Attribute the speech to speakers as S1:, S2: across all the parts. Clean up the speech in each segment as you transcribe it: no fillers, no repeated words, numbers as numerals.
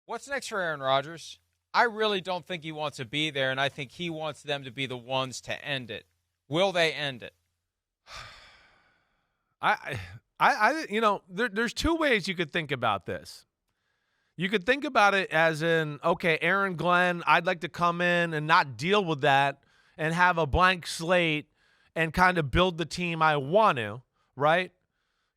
S1: What's next for Aaron Rodgers? I really don't think he wants to be there, and I think he wants them to be the ones to end it. Will they end it?
S2: There's two ways you could think about this. You could think about it as in, okay, Aaron Glenn, I'd like to come in and not deal with that and have a blank slate and kind of build the team I want to, right?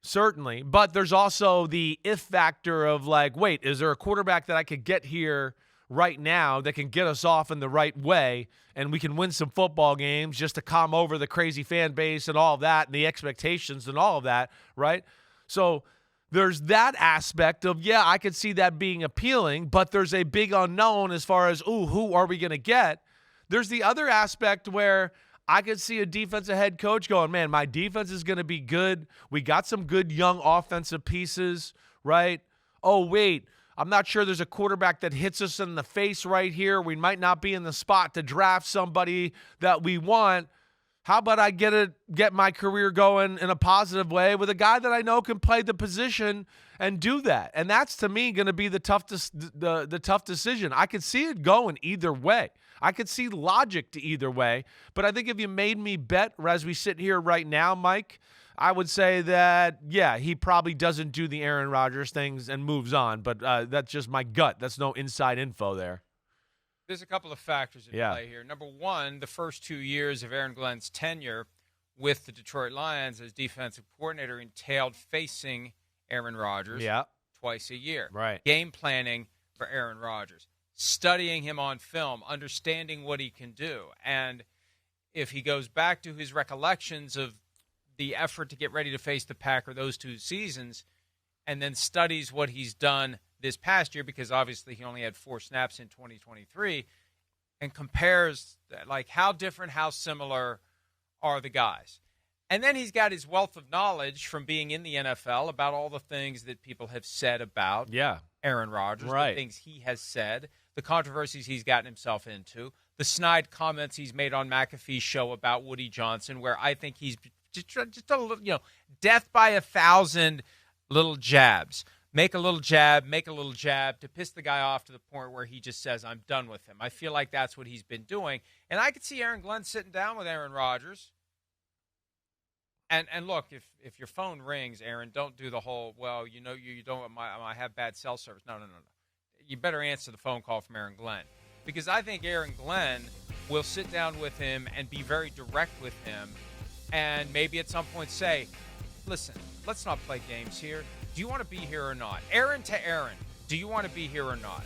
S2: Certainly. But there's also the if factor of like, wait, is there a quarterback that I could get here right now that can get us off in the right way and we can win some football games just to calm over the crazy fan base and all of that and the expectations and all of that, right? So there's that aspect of, yeah, I could see that being appealing, but there's a big unknown as far as, who are we going to get? There's the other aspect where I could see a defensive head coach going, man, my defense is going to be good. We got some good young offensive pieces, right? Oh, wait, I'm not sure there's a quarterback that hits us in the face right here. We might not be in the spot to draft somebody that we want. How about I get my career going in a positive way with a guy that I know can play the position and do that? And that's, to me, going to be the tough decision. I could see it going either way. I could see logic to either way. But I think if you made me bet, as we sit here right now, Mike, I would say that, yeah, he probably doesn't do the Aaron Rodgers things and moves on. But that's just my gut. That's no inside info there.
S1: There's a couple of factors in play here. Number one, the first 2 years of Aaron Glenn's tenure with the Detroit Lions as defensive coordinator entailed facing Aaron Rodgers twice a year.
S2: Right.
S1: Game planning for Aaron Rodgers. Studying him on film, understanding what he can do. And if he goes back to his recollections of the effort to get ready to face the Packer those 2 seasons and then studies what he's done this past year, because obviously he only had 4 snaps in 2023, and compares like how different, how similar are the guys. And then he's got his wealth of knowledge from being in the NFL about all the things that people have said about Aaron Rodgers, the things he has said, the controversies he's gotten himself into, the snide comments he's made on McAfee's show about Woody Johnson, where I think he's just a little, death by 1,000 little jabs. Make a little jab to piss the guy off to the point where he just says, I'm done with him. I feel like that's what he's been doing. And I could see Aaron Glenn sitting down with Aaron Rodgers. And look, if your phone rings, Aaron, don't do the whole, you don't, I have bad cell service. No. You better answer the phone call from Aaron Glenn. Because I think Aaron Glenn will sit down with him and be very direct with him and maybe at some point say, listen, let's not play games here. Do you want to be here or not? Aaron to Aaron, do you want to be here or not?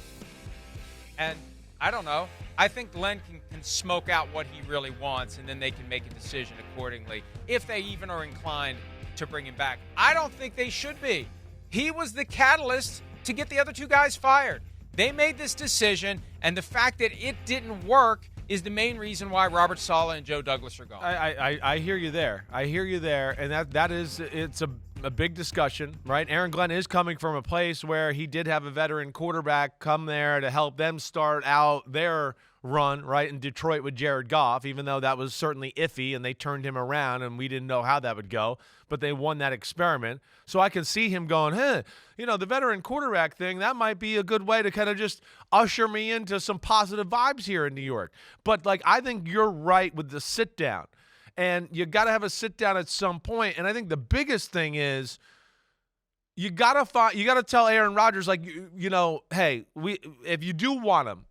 S1: And I don't know. I think Glenn can smoke out what he really wants, and then they can make a decision accordingly, if they even are inclined to bring him back. I don't think they should be. He was the catalyst to get the other 2 guys fired. They made this decision, and the fact that it didn't work is the main reason why Robert Saleh and Joe Douglas are gone.
S2: I hear you there. And it's a big discussion, right? Aaron Glenn is coming from a place where he did have a veteran quarterback come there to help them start out their run, right, in Detroit with Jared Goff, even though that was certainly iffy and they turned him around and we didn't know how that would go, but they won that experiment. So I can see him going, the veteran quarterback thing, that might be a good way to kind of just usher me into some positive vibes here in New York. But, I think you're right with the sit down. And you got to have a sit down at some point. And I think the biggest thing is you got to tell Aaron Rodgers, hey, if you do want him,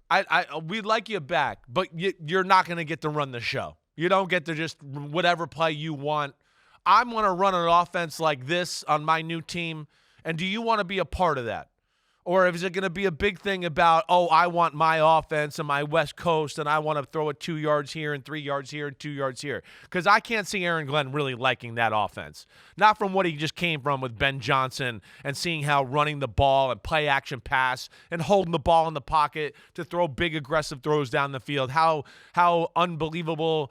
S2: we'd like you back, but you're not going to get to run the show. You don't get to just whatever play you want. I'm going to run an offense like this on my new team. And do you want to be a part of that? Or is it going to be a big thing about, I want my offense and my West Coast and I want to throw it 2 yards here and 3 yards here and 2 yards here? Because I can't see Aaron Glenn really liking that offense. Not from what he just came from with Ben Johnson and seeing how running the ball and play action pass and holding the ball in the pocket to throw big aggressive throws down the field, how unbelievably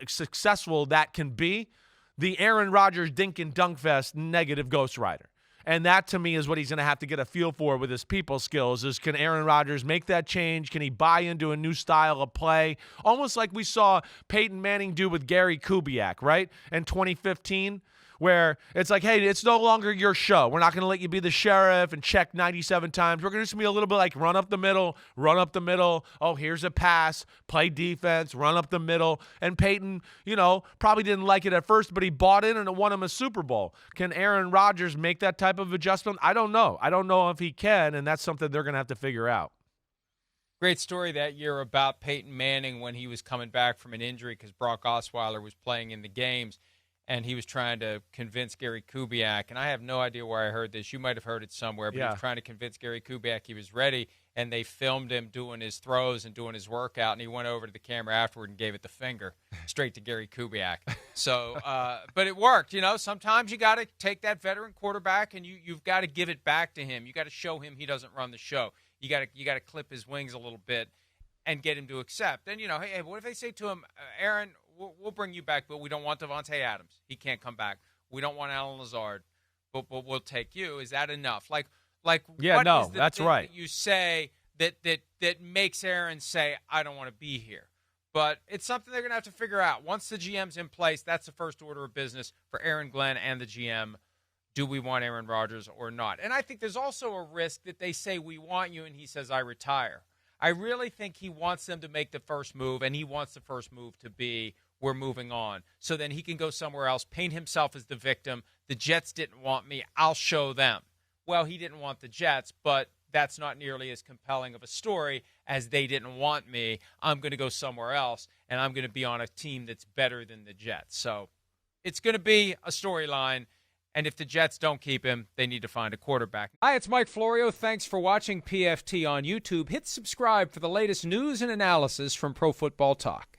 S2: successful that can be. The Aaron Rodgers dink and dunk fest negative Ghost Rider. And that, to me, is what he's going to have to get a feel for with his people skills is, can Aaron Rodgers make that change? Can he buy into a new style of play? Almost like we saw Peyton Manning do with Gary Kubiak, right, in 2015, where it's like, hey, it's no longer your show. We're not going to let you be the sheriff and check 97 times. We're going to just be a little bit like run up the middle. Oh, here's a pass, play defense, run up the middle. And Peyton, probably didn't like it at first, but he bought in and it won him a Super Bowl. Can Aaron Rodgers make that type of adjustment? I don't know. I don't know if he can, and that's something they're going to have to figure out.
S1: Great story that year about Peyton Manning when he was coming back from an injury because Brock Osweiler was playing in the games, and he was trying to convince Gary Kubiak. And I have no idea where I heard this. You might have heard it somewhere, but he was trying to convince Gary Kubiak he was ready, and they filmed him doing his throws and doing his workout, and he went over to the camera afterward and gave it the finger straight to Gary Kubiak. So, but it worked. Sometimes you got to take that veteran quarterback, and you've got to give it back to him. You got to show him he doesn't run the show. You got to clip his wings a little bit and get him to accept. And, hey, what if they say to him, Aaron, we'll bring you back, but we don't want Devontae Adams. He can't come back. We don't want Alan Lazard, but we'll take you. Is that enough? What is the
S2: that's
S1: thing
S2: right.
S1: that you say that makes Aaron say, I don't want to be here? But it's something they're going to have to figure out. Once the GM's in place, that's the first order of business for Aaron Glenn and the GM. Do we want Aaron Rodgers or not? And I think there's also a risk that they say, we want you, and he says, I retire. I really think he wants them to make the first move, and he wants the first move to be, we're moving on. So then he can go somewhere else, paint himself as the victim. The Jets didn't want me. I'll show them. Well, he didn't want the Jets, but that's not nearly as compelling of a story as they didn't want me. I'm going to go somewhere else, and I'm going to be on a team that's better than the Jets. So it's going to be a storyline. And if the Jets don't keep him, they need to find a quarterback. Hi, it's Mike Florio. Thanks for watching PFT on YouTube. Hit subscribe for the latest news and analysis from Pro Football Talk.